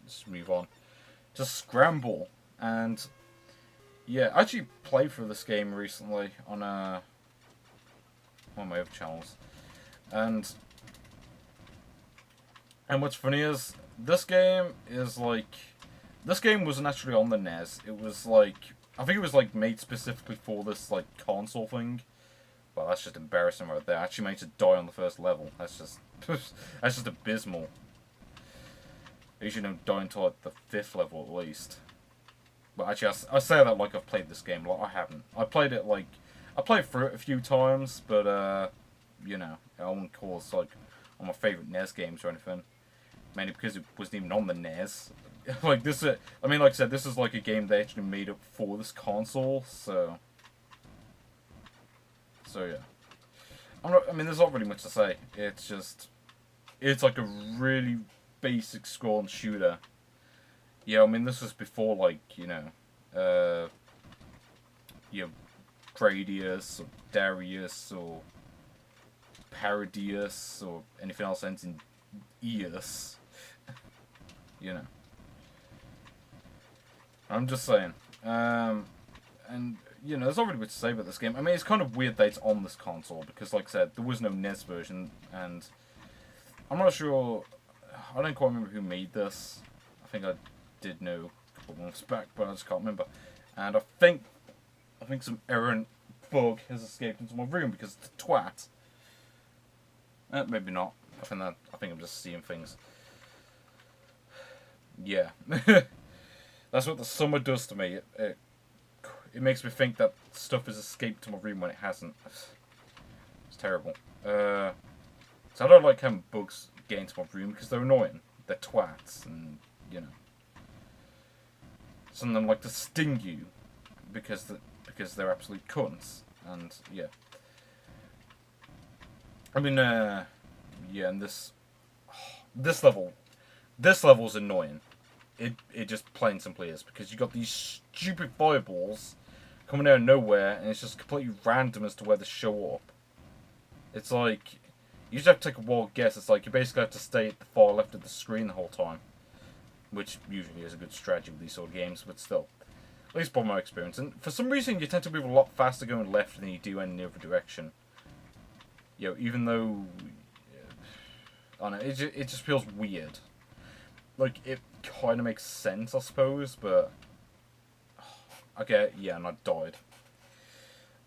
let's move on to Scramble. And yeah, I actually played through this game recently on one of my other channels. And what's funny is, this game wasn't actually on the NES. It was like, I think it was like made specifically for this like console thing. Well, that's just embarrassing right there. I actually managed to die on the first level. That's just that's just abysmal. I usually don't die until like the 5th level at least. But actually, I say that like I've played this game. Like, I haven't. I played through it a few times, but you know, I wouldn't call it like one of my favourite NES games or anything. Mainly because it wasn't even on the NES. Like this, I mean, like I said, this is like a game they actually made up for this console, so yeah. I mean, there's not really much to say. It's like a really basic scrolling shooter. Yeah, I mean, this was before, like, you know, Gradius or Darius or Paradius or anything else ends in Eus. You know. I'm just saying. And, you know, there's not really much to say about this game. I mean, it's kind of weird that it's on this console, because, like I said, there was no NES version, and I'm not sure, I don't quite remember who made this. I think I did know a couple of months back, but I just can't remember. And I think some errant bug has escaped into my room because it's a twat. Maybe not. I think I'm just seeing things. Yeah. That's what the summer does to me. It makes me think that stuff has escaped to my room when it hasn't. It's terrible. So I don't like having bugs get into my room because they're annoying. They're twats, and you know, some of them like to sting you because they're absolute cunts. And yeah, I mean, yeah, and this level's annoying. It just plain simply is, because you got these stupid fireballs coming out of nowhere, and it's just completely random as to where they show up. It's like, you just have to take a wild guess. It's like you basically have to stay at the far left of the screen the whole time, which usually is a good strategy with these sort of games, but still, at least by my experience. And for some reason, you tend to move a lot faster going left than you do in the other direction. You know, even though, I don't know, it just feels weird. Like, it kind of makes sense, I suppose, but okay, yeah, and I died.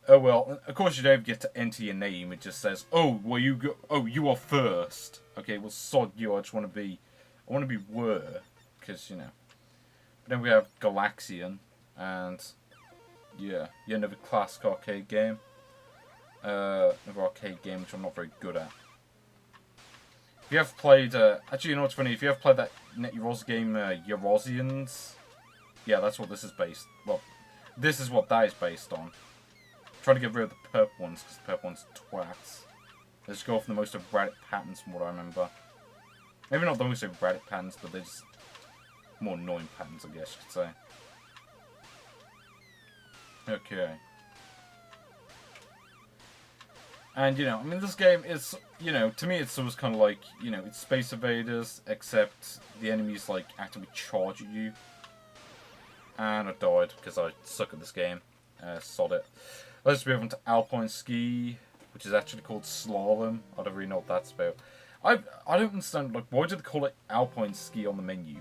Oh well. Of course, you don't get to enter your name. It just says, "Oh, well, you are first." Okay, well, sod you. I want to be Were, because you know. But then we have Galaxian, and yeah, another classic arcade game. Another arcade game which I'm not very good at. If you have played, actually, you know what's funny? If you have played that NetEros game, Eurasians, yeah, that's what this is based. Well, this is what that is based on. I'm trying to get rid of the purple ones, because the purple ones are twats. Let's go off the most erratic patterns from what I remember. Maybe not the most erratic patterns, but they're just more annoying patterns, I guess you could say. Okay. And, you know, I mean, this game is, you know, to me it's always kind of like, you know, it's Space Invaders, except the enemies, like, actively charge at you. And I died, because I suck at this game. Sod it. Let's move on to Alpine Ski, which is actually called Slalom. I don't really know what that's about. I don't understand, like, why did they call it Alpine Ski on the menu?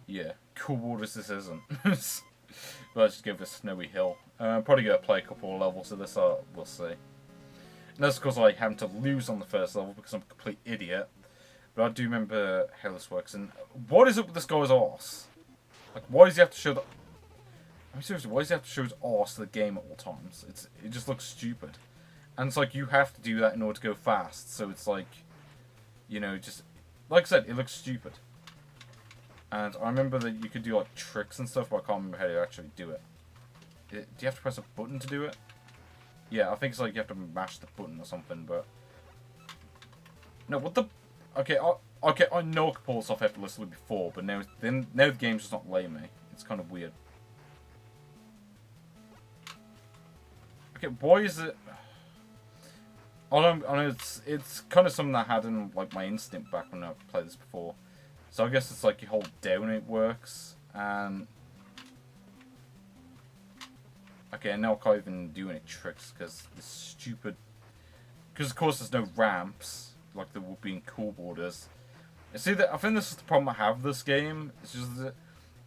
Yeah, cool waters this isn't. Let's just go for Snowy Hill. I'm probably going to play a couple of levels of this, we'll see. And that's because I happened to lose on the first level because I'm a complete idiot. But I do remember how this works. And what is it with this guy's arse? Like, why does he have to show the... I mean, seriously, why does he have to show his arse to the game at all times? It just looks stupid. And it's like, you have to do that in order to go fast. So it's like, you know, just... Like I said, it looks stupid. And I remember that you could do, like, tricks and stuff, but I can't remember how you actually do it. Do you have to press a button to do it? Yeah, I think it's like you have to mash the button or something, but... No, what the... Okay, I know I could pull this off effortlessly before, but now the game's just not letting me. It's kind of weird. Okay, why is it... I know it's kind of something I had in, like, my instinct back when I played this before. So I guess it's like you hold down it works, and... Okay, now I can't even do any tricks, because this stupid... Because of course there's no ramps, like there would be in Cool Borders. See, I think this is the problem I have with this game. It's just that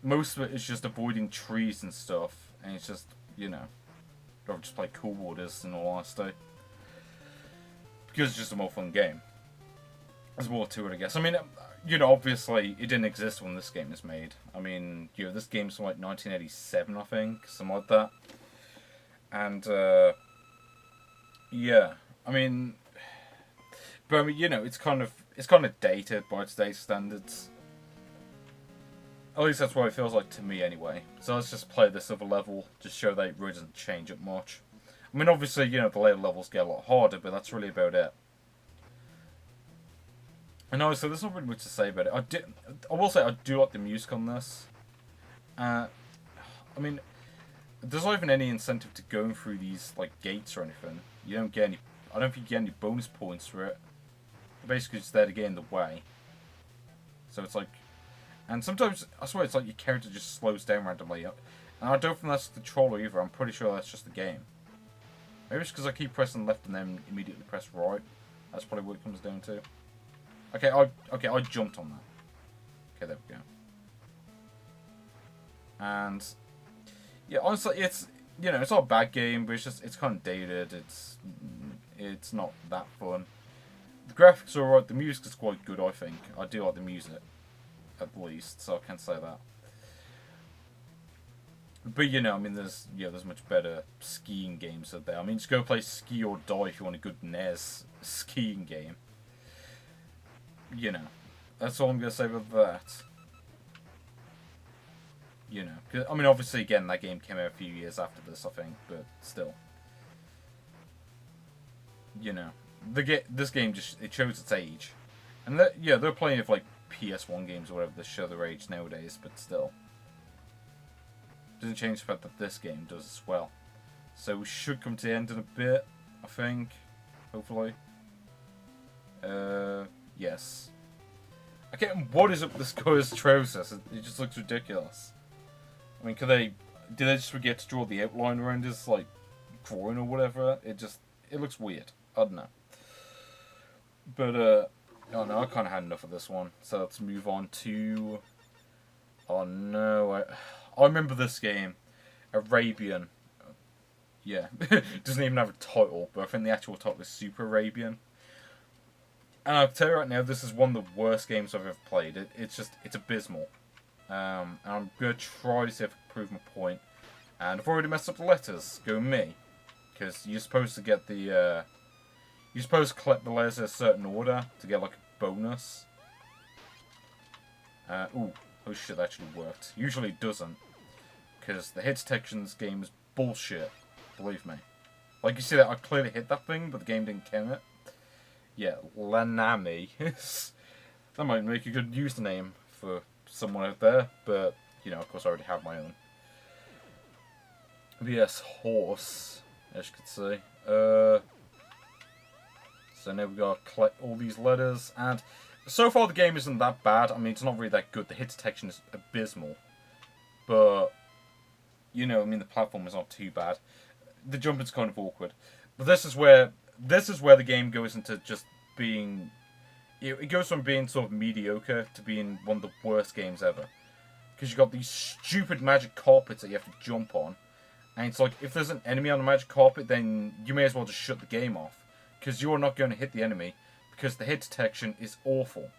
most of it is just avoiding trees and stuff, and it's just, you know, I'd rather just play Cool Borders in all honesty. Because it's just a more fun game. There's more to it, I guess. I mean, you know, obviously it didn't exist when this game was made. I mean, you know, this game's from like 1987, I think, something like that. And, yeah, I mean, but I mean, you know, it's kind of dated by today's standards. At least that's what it feels like to me, anyway. So let's just play this other level, just show that it really doesn't change it much. I mean, obviously, you know, the later levels get a lot harder, but that's really about it. And honestly, there's not really much to say about it. I will say I do like the music on this. I mean, there's not even any incentive to going through these like gates or anything. You don't get any. I don't think you get any bonus points for it. You're basically just there to get in the way. So it's like, and sometimes I swear it's like your character just slows down randomly. And I don't think that's the controller either. I'm pretty sure that's just the game. Maybe it's because I keep pressing left and then immediately press right. That's probably what it comes down to. Okay, I jumped on that. Okay, there we go. And yeah, honestly, it's, you know, it's not a bad game, but it's kind of dated. It's not that fun. The graphics are alright. The music is quite good, I think. I do like the music, at least, so I can say that. But you know, I mean, there's much better skiing games out there. I mean, just go play Ski or Die if you want a good NES skiing game. You know, that's all I'm gonna say about that. You know, 'cause, I mean, obviously, again, that game came out a few years after this, I think, but still. You know, this game just, it shows its age. And yeah, there are plenty of like PS1 games or whatever that show their age nowadays, but still. Doesn't change the fact that this game does as well. So we should come to the end in a bit, I think. Hopefully. Yes. Okay, what is up with this guy's trousers? It just looks ridiculous. I mean, did they just forget to draw the outline around his, like, groin or whatever? It looks weird. I don't know. But, oh no, I kind of had enough of this one. So let's move on to, oh no, I remember this game. Arabian. Yeah, it doesn't even have a title, but I think the actual title is Super Arabian. And I'll tell you right now, this is one of the worst games I've ever played. It's abysmal. And I'm going to try to see if I can prove my point. And I've already messed up the letters. Go me. Because you're supposed to get the, you're supposed to collect the letters in a certain order to get like a bonus. Ooh, oh shit, that actually worked. Usually it doesn't. Because the hit detection in this game is bullshit. Believe me. Like you see that I clearly hit that thing, but the game didn't count it. Yeah, Lanami. That might make a good username for someone out there, but, you know, of course I already have my own. But yes, horse, as you can see. So now we've got to collect all these letters, and so far the game isn't that bad. I mean, it's not really that good. The hit detection is abysmal. But, you know, I mean, the platform is not too bad. The jumping's kind of awkward. But this is where the game goes into just being... It goes from being sort of mediocre to being one of the worst games ever. Because you've got these stupid magic carpets that you have to jump on. And it's like, if there's an enemy on the magic carpet, then you may as well just shut the game off. Because you're not going to hit the enemy. Because the hit detection is awful.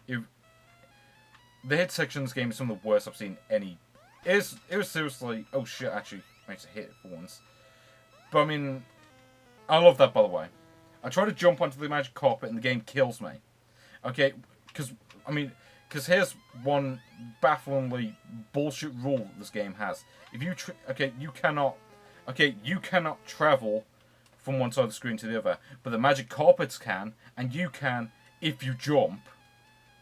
The hit detection in this game is some of the worst I've seen any... It was seriously... Oh shit, actually makes a hit for once. But I mean... I love that, by the way. I try to jump onto the magic carpet and the game kills me. Okay, because here's one bafflingly bullshit rule this game has. If you you cannot travel from one side of the screen to the other, but the magic carpets can, and you can if you jump.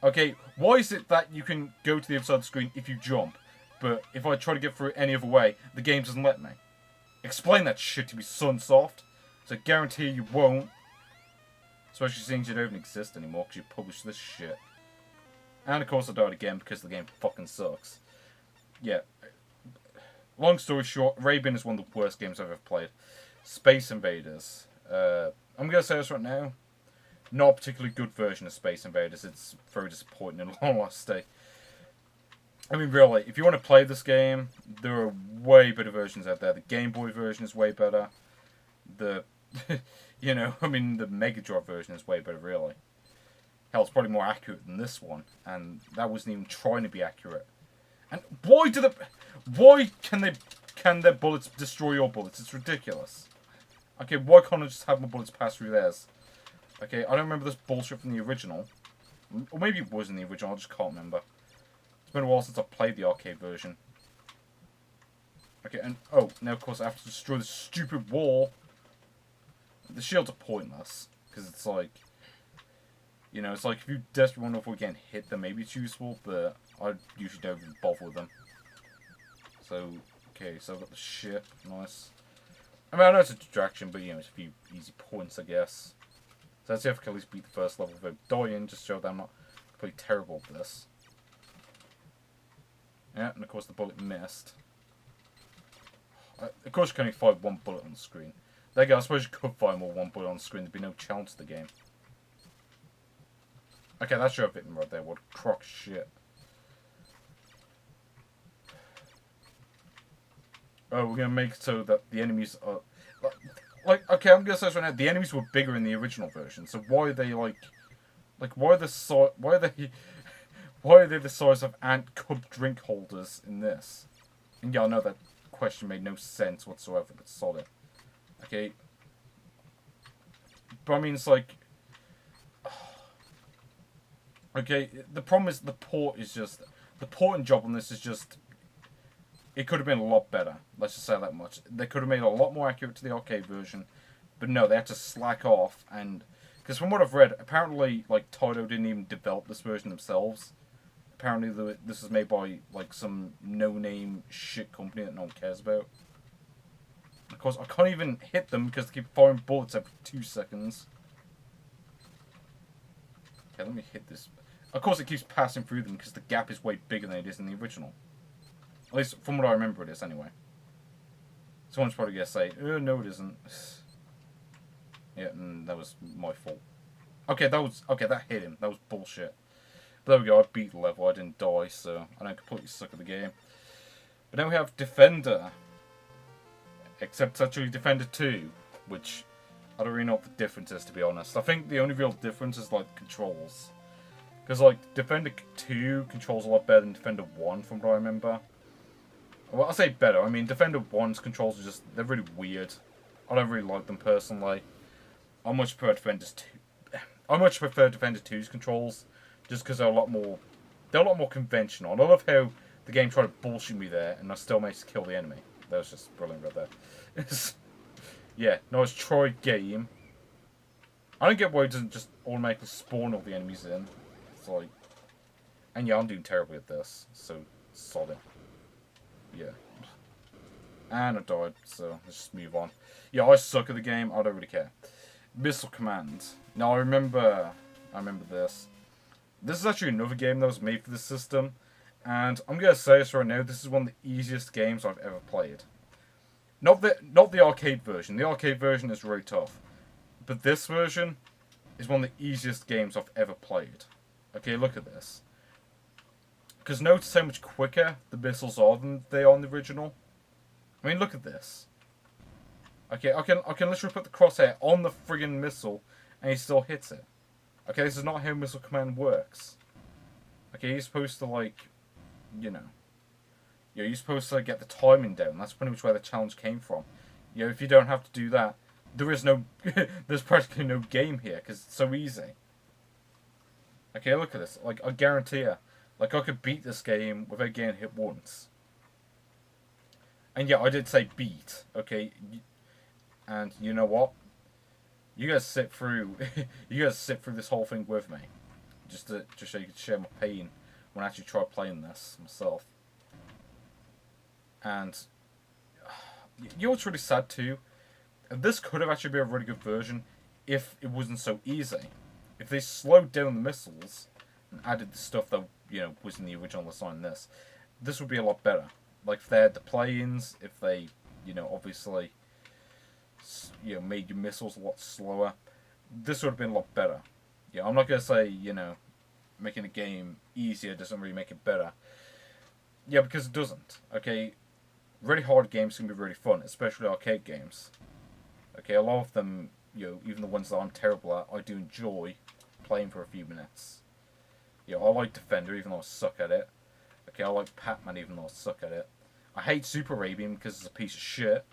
Okay, why is it that you can go to the other side of the screen if you jump, but if I try to get through any other way, the game doesn't let me? Explain that shit to me, Sunsoft. So I guarantee you won't. Especially since you don't even exist anymore because you published this shit. And of course I died again because the game fucking sucks. Yeah. Long story short, Arabian is one of the worst games I've ever played. Space Invaders. I'm going to say this right now. Not a particularly good version of Space Invaders. It's very disappointing in all honesty. I mean, really, if you want to play this game, there are way better versions out there. The Game Boy version is way better. The, you know, I mean, the Mega Drive version is way better, really. Hell, it's probably more accurate than this one. And that wasn't even trying to be accurate. And why can their bullets destroy your bullets? It's ridiculous. Okay, why can't I just have my bullets pass through theirs? Okay, I don't remember this bullshit from the original. Or maybe it was in the original, I just can't remember. It's been a while since I played the arcade version. Okay, and oh, now of course I have to destroy this stupid wall. The shields are pointless. Because it's like, you know, it's like if you desperately want to avoid getting hit, then maybe it's useful, but I usually don't even bother with them. So, okay, so I've got the ship, nice. I mean, I know it's a distraction, but you know, it's a few easy points, I guess. So let's see if I can at least beat the first level without dying, just so that I'm not completely terrible at this. Yeah, and of course the bullet missed. Of course you can only fire one bullet on the screen. There you go, I suppose you could fire more one bullet on the screen, there'd be no challenge to the game. Okay, that should have hit me right there, what a crock of shit. Oh, we're gonna make it so that the enemies are... Like, okay, I'm gonna say this right now, the enemies were bigger in the original version, so why are they, like, why are they the size of ant cup drink holders in this? And yeah, I know that question made no sense whatsoever, but solid. Okay. But I mean, it's like... Okay, the problem is the port and job on this is just... It could have been a lot better, let's just say that much. They could have made it a lot more accurate to the arcade version, but no, they had to slack off, and... Because from what I've read, apparently, like, Taito didn't even develop this version themselves. Apparently this was made by, like, some no-name shit company that no one cares about. Of course, I can't even hit them because they keep firing bullets every 2 seconds. Okay, let me hit this. Of course, it keeps passing through them because the gap is way bigger than it is in the original. At least, from what I remember it is, anyway. Someone's probably going to say, no it isn't. Yeah, that was my fault. Okay, that hit him. That was bullshit. But there we go, I beat the level, I didn't die, so I don't completely suck at the game. But then we have Defender. Except it's actually Defender 2, which I don't really know what the difference is, to be honest. I think the only real difference is, like, controls. Because, like, Defender 2 controls a lot better than Defender 1, from what I remember. Well, I say better. I mean, Defender 1's controls are just... They're really weird. I don't really like them, personally. I much prefer Defender 2's controls, just because they're a lot more... They're a lot more conventional. And I love how the game tried to bullshit me there, and I still managed to kill the enemy. That was just brilliant right there. Yeah, nice try game. I don't get why it doesn't just automatically spawn all the enemies in. It's like... And yeah, I'm doing terribly at this, so solid. Yeah. And I died, so let's just move on. Yeah, I suck at the game, I don't really care. Missile Command. Now I remember this. This is actually another game that was made for this system. And I'm going to say this right now, this is one of the easiest games I've ever played. Not the arcade version. The arcade version is really tough. But this version is one of the easiest games I've ever played. Okay, look at this. Because notice how much quicker the missiles are than they are in the original. I mean, look at this. Okay, I can literally put the crosshair on the friggin' missile and he still hits it. Okay, this is not how Missile Command works. Okay, you're supposed to, like, you know, you're supposed to get the timing down. That's pretty much where the challenge came from. You know, if you don't have to do that, there is no, there's practically no game here because it's so easy. Okay, look at this. Like, I guarantee you, like, I could beat this game without getting hit once. And yeah, I did say beat. Okay, and you know what? You guys sit through, this whole thing with me, just so you can share my pain when I actually try playing this myself. And you know what's really sad too? This could have actually been a really good version if it wasn't so easy. If they slowed down the missiles, and added the stuff that, you know, was in the original design, this would be a lot better. Like, if they had the play-ins, if they, you know, obviously, you know, made your missiles a lot slower, this would have been a lot better. Yeah, I'm not going to say, you know, making a game easier doesn't really make it better. Yeah, because it doesn't. Okay, really hard games can be really fun, especially arcade games. Okay, a lot of them, you know, even the ones that I'm terrible at, I do enjoy playing for a few minutes. You know, I like Defender even though I suck at it. Okay, I like Pac-Man even though I suck at it. I hate Super Arabian because it's a piece of shit.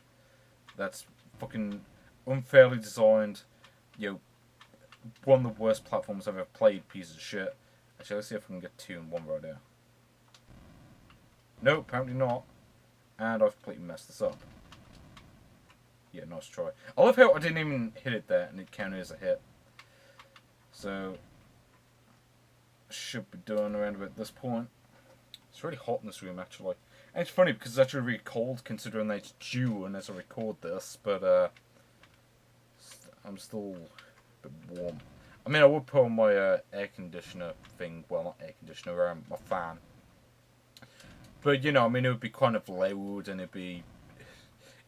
That's fucking unfairly designed. You know, one of the worst platforms I've ever played, pieces of shit. Actually, let's see if I can get 2 in one right there. No, apparently not. And I've completely messed this up. Yeah, nice try. I love how I didn't even hit it there and it counted as a hit. So, should be done around about this point. It's really hot in this room actually. And it's funny because it's actually really cold considering that it's June as I record this, but I'm still a bit warm. I mean, I would put on my air conditioner thing, well, not air conditioner, my fan. But, you know, I mean, it would be kind of loud and it'd be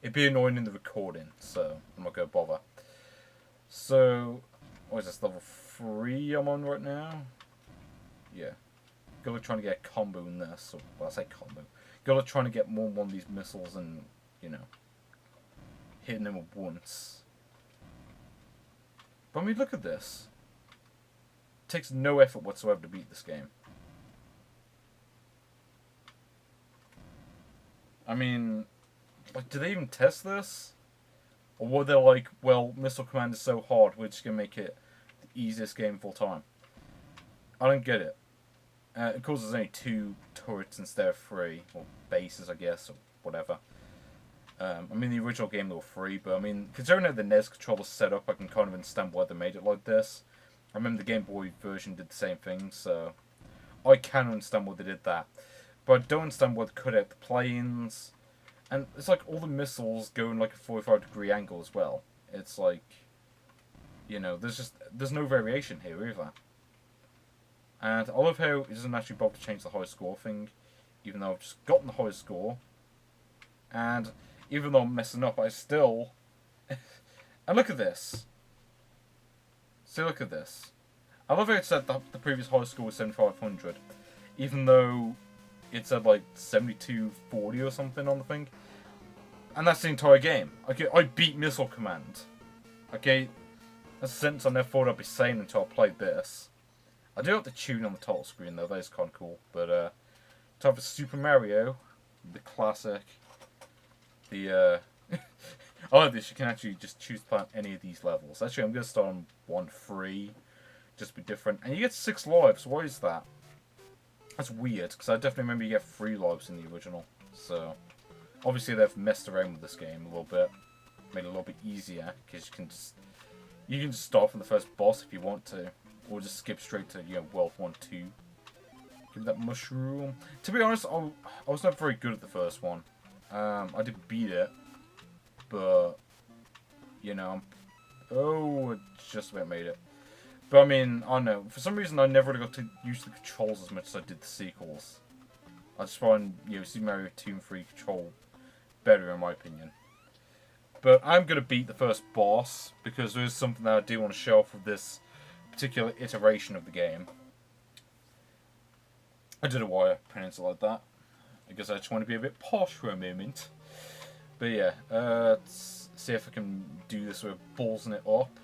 annoying in the recording, so I'm not going to bother. So, what is this, level 3 I'm on right now? Yeah. Gotta trying to get a combo in this, or, well, I say combo. Gotta trying to get more one of these missiles and, you know, hitting them at once. But I mean, look at this. It takes no effort whatsoever to beat this game. I mean, like, did they even test this? Or were they like, well, Missile Command is so hard, we're just gonna make it the easiest game of all time? I don't get it. Of course, there's only 2 turrets instead of 3, or bases, I guess, or whatever. I mean, the original game there were 3, but I mean, considering how the NES controller's set up, I can kind of understand why they made it like this. I remember the Game Boy version did the same thing, so I can understand why they did that. But I don't understand why they cut out the planes. And it's like all the missiles go in like a 45-degree angle as well. It's like, you know, there's no variation here either. And I love how it doesn't actually bother to change the high score thing, even though I've just gotten the high score. And even though I'm messing up, I still... and look at this. See, look at this. I love how it said the previous high score was 7,500, even though it said like 7,240 or something on the thing. And that's the entire game. Okay, I beat Missile Command. Okay, that's a sentence I never thought I'd be saying until I played this. I do have the tune on the title screen though, that is kind of cool. But time for Super Mario, the classic. I like this, you can actually just choose to play on any of these levels. Actually, I'm going to start on 1 free, just be different. And you get 6 lives, why is that? That's weird, because I definitely remember you get 3 lives in the original. So, obviously they've messed around with this game a little bit. Made it a little bit easier, because you can just start from the first boss if you want to. Or just skip straight to, you know, World 1, 2. Give that mushroom. To be honest, I was not very good at the first one. I did beat it, but, you know, I just about made it. But I mean, I don't know, for some reason I never really got to use the controls as much as I did the sequels. I just find, you know, Super Mario 2 and 3 control better in my opinion. But I'm going to beat the first boss, because there is something that I do want to show off with this particular iteration of the game. I don't know why I pronounced it like that. I guess I just want to be a bit posh for a moment. But yeah, let's see if I can do this with ballsing it up.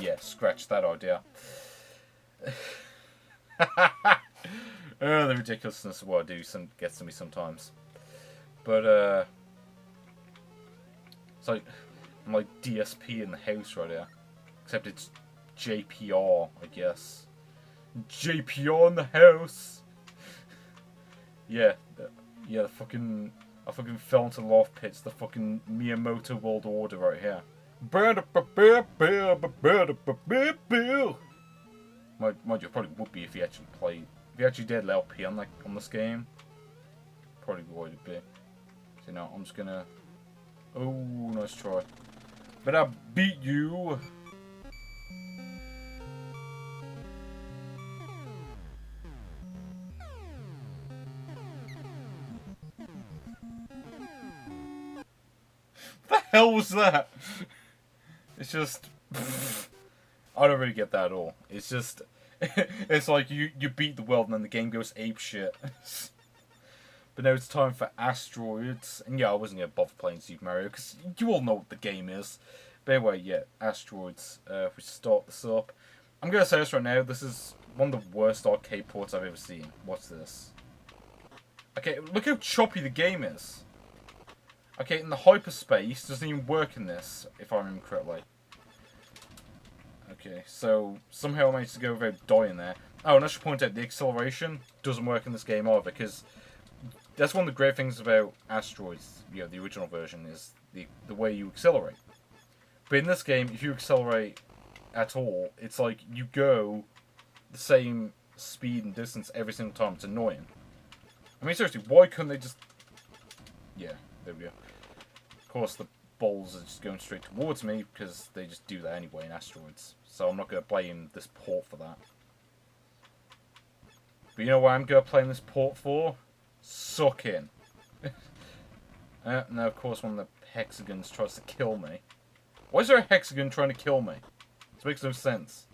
Yeah, scratch that idea. The ridiculousness of what I do gets to me sometimes. But, it's like, I'm like DSP in the house right here. Except it's JPR, I guess. JPR in the house! Yeah, I fucking fell into the loft pits, the fucking Miyamoto World Order right here. Mind you, probably would be if you actually played. If you actually did LP on this game, probably would be. So, you know, I'm just gonna. Oh, nice try. But I beat you. hell was that? It's just... I don't really get that at all. It's just... it's like you beat the world and then the game goes apeshit. But now it's time for Asteroids. And yeah, I wasn't going to bother playing Super Mario because you all know what the game is. But anyway, yeah, Asteroids. If we start this up. I'm going to say this right now. This is one of the worst arcade ports I've ever seen. What's this? Okay, look how choppy the game is. Okay, and the hyperspace doesn't even work in this, if I remember correctly. Okay, so somehow I managed to go without dying there. Oh, and I should point out, the acceleration doesn't work in this game either, because that's one of the great things about Asteroids, you know, the original version, is the way you accelerate. But in this game, if you accelerate at all, it's like you go the same speed and distance every single time. It's annoying. I mean, seriously, why couldn't they just... Yeah, there we go. Of course, the balls are just going straight towards me, because they just do that anyway in Asteroids. So I'm not going to blame this port for that. But you know what I'm going to blame this port for? Suck in. Now, of course, one of the hexagons tries to kill me. Why is there a hexagon trying to kill me? This makes no sense.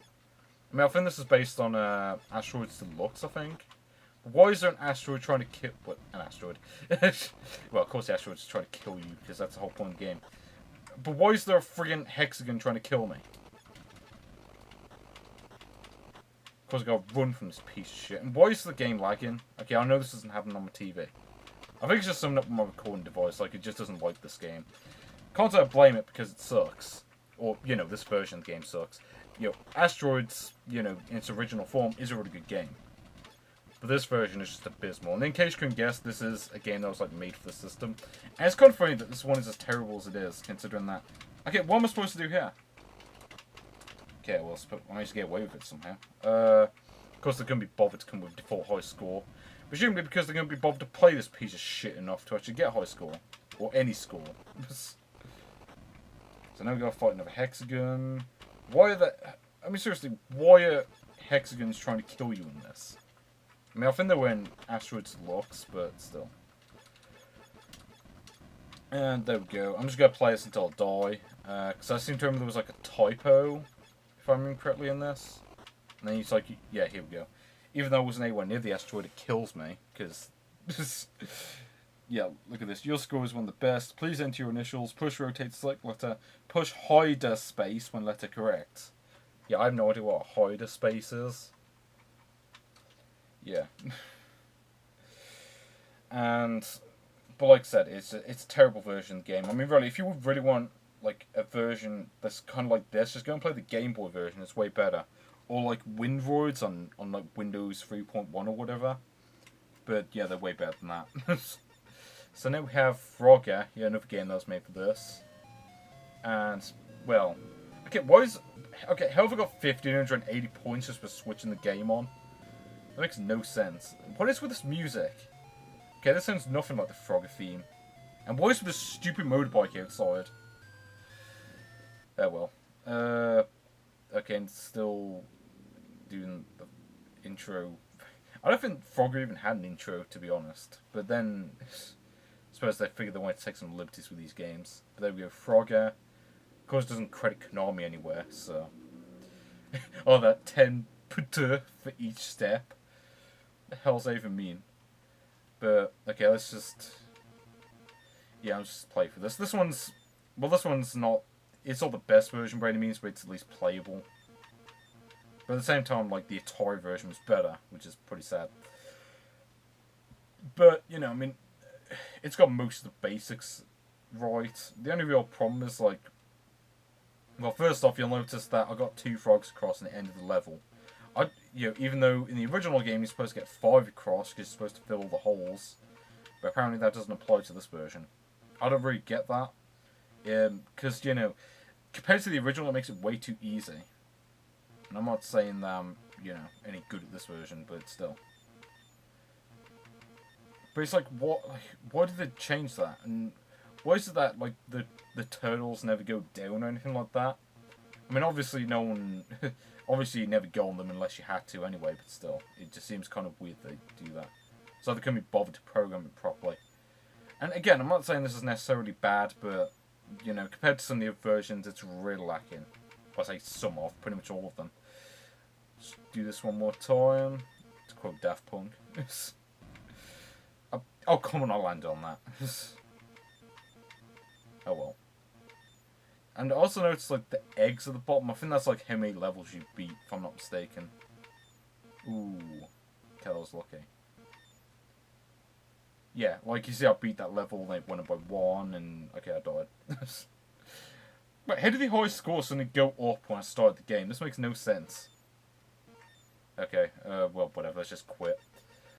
I mean, I think this is based on Asteroids Deluxe, I think. Why is there an asteroid trying to kill... What? An asteroid. Well, of course the asteroid's trying to kill you, because that's the whole point of the game. But why is there a friggin' hexagon trying to kill me? Of course I gotta run from this piece of shit. And why is the game lagging? Okay, I know this doesn't happen on my TV. I think it's just something up with my recording device, like it just doesn't like this game. Can't say I blame it because it sucks. Or, you know, this version of the game sucks. You know, Asteroids, you know, in its original form, is a really good game. But this version is just abysmal. And in case you couldn't guess, this is a game that was like made for the system. And it's kind of funny that this one is as terrible as it is, considering that... Okay, what am I supposed to do here? Okay, well, I managed to get away with it somehow. Of course, they're going to be bothered to come with default high score. Presumably because they're going to be bothered to play this piece of shit enough to actually get high score. Or any score. So now we've got to fight another hexagon. Why are that... I mean, seriously, why are hexagons trying to kill you in this? I mean, I think they were in Asteroids Deluxe, but still. And there we go. I'm just going to play this until I die. Because I seem to remember there was like a typo, if I remember correctly, in this. And then it's like, yeah, here we go. Even though I wasn't anywhere near the asteroid, it kills me. Because, yeah, look at this. Your score is one of the best. Please enter your initials. Push, rotate, select letter. Push, hide a space when letter correct. Yeah, I have no idea what a hide a space is. Yeah. But like I said, it's a terrible version of the game. I mean, really, if you really want like a version that's kind of like this, just go and play the Game Boy version. It's way better. Or like Windroids on like Windows 3.1 or whatever. But yeah, they're way better than that. So now we have Frogger, yeah, another game that was made for this. And well, okay, how have I got 1,580 points just for switching the game on? That makes no sense. What is with this music? Okay, this sounds nothing like the Frogger theme. And what is with this stupid motorbike outside? Oh well. Okay, and still doing the intro. I don't think Frogger even had an intro, to be honest. But then, I suppose they figured they wanted to take some liberties with these games. But there we go, Frogger. Of course, it doesn't credit Konami anywhere, so... oh, that 10 for each step. What the hell's that even mean? But, okay, let's just... Yeah, I'll just play for this. This one's... Well, this one's not... It's not the best version by any means, but it's at least playable. But at the same time, like, the Atari version was better, which is pretty sad. But, you know, I mean, it's got most of the basics right. The only real problem is, like... Well, first off, you'll notice that I got 2 frogs across in the end of the level. You know, even though in the original game you're supposed to get 5 across because you're supposed to fill all the holes. But apparently that doesn't apply to this version. I don't really get that. Because, you know, compared to the original, it makes it way too easy. And I'm not saying that I'm, you know, any good at this version, but still. But it's like, what? Like, why did they change that? And why is it that, like, the turtles never go down or anything like that? I mean, obviously no one... obviously you never go on them unless you had to anyway, but still. It just seems kind of weird they do that. So they couldn't be bothered to program it properly. And again, I'm not saying this is necessarily bad, but you know, compared to some of the other versions, it's really lacking. I say some of, pretty much all of them. Let's do this one more time. To quote Daft Punk. Oh, come on, I landed on that. Oh well. And I also noticed, like, the eggs at the bottom. I think that's, like, how many levels you beat, if I'm not mistaken. Ooh. Okay, I was lucky. Yeah, like, you see, I beat that level, and it went up by 1, and... Okay, I died. But how did the high score suddenly go up when I started the game? This makes no sense. Okay, well, whatever, let's just quit.